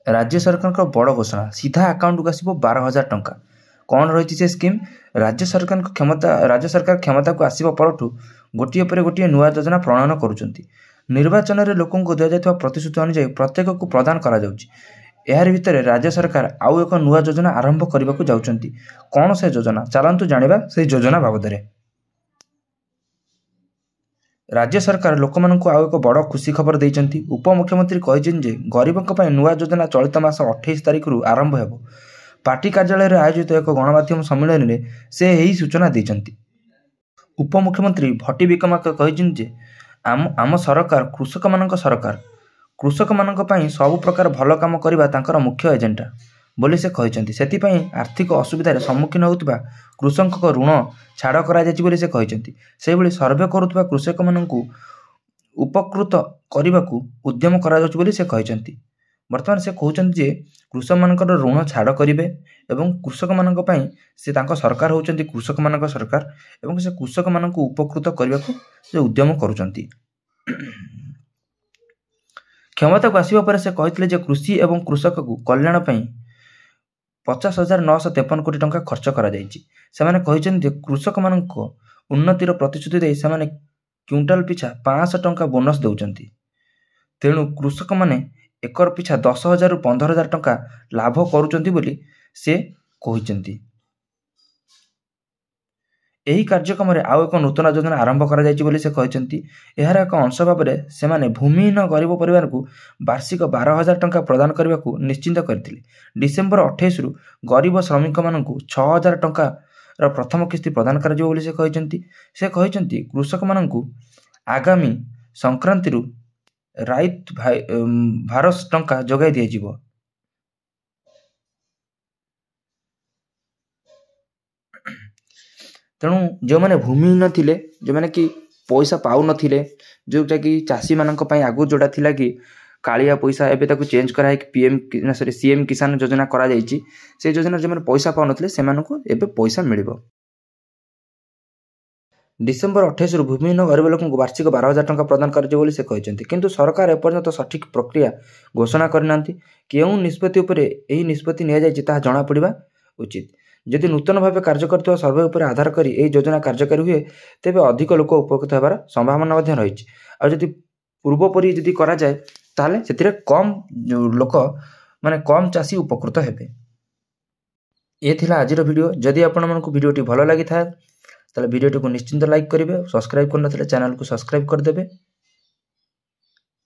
राज्य सरकार बड़ घोषणा सीधा आकाउंट को आसो 12,000 टंका। कौन रही से स्कीम? राज्य सरकार क्षमता को आसवा परठू गोटे पर गोटे नुआ योजना प्रणयन करुँच। निर्वाचन में लोक को दि जाता प्रतिश्रुति अनुसार प्रत्येक को प्रदान करा यार भितर राज्य सरकार आउ एक नुआ योजना आरंभ करने को जाउछंती। कौन से योजना चलतु जानिबा से योजना बाबद में। राज्य सरकार लोक मानू आउ एक बड़ खुशी खबर देइछंती। उपमुख्यमंत्री कहिछन गरीबों नुआ योजना चलित मास 28 तारिख रु आरंभ हेबो। पार्टी कार्यालय आयोजित एक गणमाध्यम सम्मेलन में से यही सूचना देइछंती। उपमुख्यमंत्री भट्टी विक्रमार्का कहिछन आम सरकार कृषक मानक सरकार, कृषक मानक पई सब प्रकार भल काम करबा तांकर मुख्य एजेंडा बोली से कहिछंती। सेतिपई आर्थिक असुविधार सम्मुखीन होउतबा कृषक ऋण छाड़ करा जायछि बोली से कहिछंती। से भली सर्वे करुतबा कृषक मानकु उपकृत करबाकू उद्यम करा जाउछि बोली से कहिछंती। वर्तमान से कहउछंती कृषक मानकर ऋण छाड़ करिवे एवं कृषक मानक पई से तांको सरकार होउछंती कृषक मानक सरकार एवं से कृषक मानकु उपकृत करबाकू से उद्यम करुछंती। क्षमता को आसवा पर से कहते कृषि एवं कृषक को कल्याण पर 50,953 कोटी टंका खर्च करा जायछि। सेमाने कहिछन्ति कृषक मानक उन्नतिर प्रतिश्रुति दे सेमाने क्विंटाल पिछा 500 टंका बोनस दउछन्ति। तेणु कृषक माने एकर पिछा 10,000 रु 15,000 टंका लाभ करुछन्ति बोली से कहिछन्ति। यही कार्यक्रम में आउ एक नूतन योजना आरंभ करा जायछि बोली से कहिछन्ति। एहार एक अंश भाव में सेमाने भूमिहीन गरीब परिवार को वार्षिक 12,000 टंका प्रदान करने को निश्चिंत करथिले। डिसेम्बर 28 रु गरीब श्रमिक मानकु 6,000 टंका प्रथम किस्ती प्रदान करा बोली से कहिछन्ति। से कहिछन्ति कृषक मानकु आगामी संक्रांति रु राइत भारस टंका जोगाई दिया जिवो। तेणु जो मैंने भूमिहीन थिले, जो मैंने कि पैसा पाउ नथिले, जोटा कि चाषी मानक पई आगु जोटा थिला कि कालिया पैसा एबे ताकू चेंज करा है सीएम किसान योजना करा जायछि। से योजना जो मैंने पैसा पाउ नथिले सेमानकु एबे पैसा मिलिबो। डिसेम्बर 28 रु भूमिहीन गरीब लोक वार्षिक 12,000 टंका प्रदान कर बोली से कहिछन्ति। किंतु सरकार एपर्यंत सठिक प्रक्रिया घोषणा करनांती। केउ निष्पत्ति उपरे एही निष्पत्ति निया जायछि ताहा जणा पड़िबा उचित। यदि नूतन भाव कार्य करथिबा सर्वे उपर आधार करी एही योजना कार्यकारी हुए तेबे अधिक लोक उपकृत हेबार संभावना मध्ये रहिछि। आ यदि पूर्वपरि यदि करा जाय ताले सेतिरे कम लोक माने कम चाषी उपकृत हेबे। ए थिला आजिर वीडियो। जदि आपण मानकु वीडियोटी भलो लागि थाए ताले वीडियोटी को निश्चिंत लाइक करिवे, सब्सक्राइब करन नथिले चैनल को सब्सक्राइब कर देबे,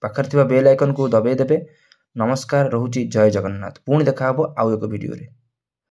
पाखर थिबा बेल आइकन को दबाई देबे। नमस्कार, रहुछि। जय जगन्नाथ। पुणी देखा हबो आउ एक वीडियो रे।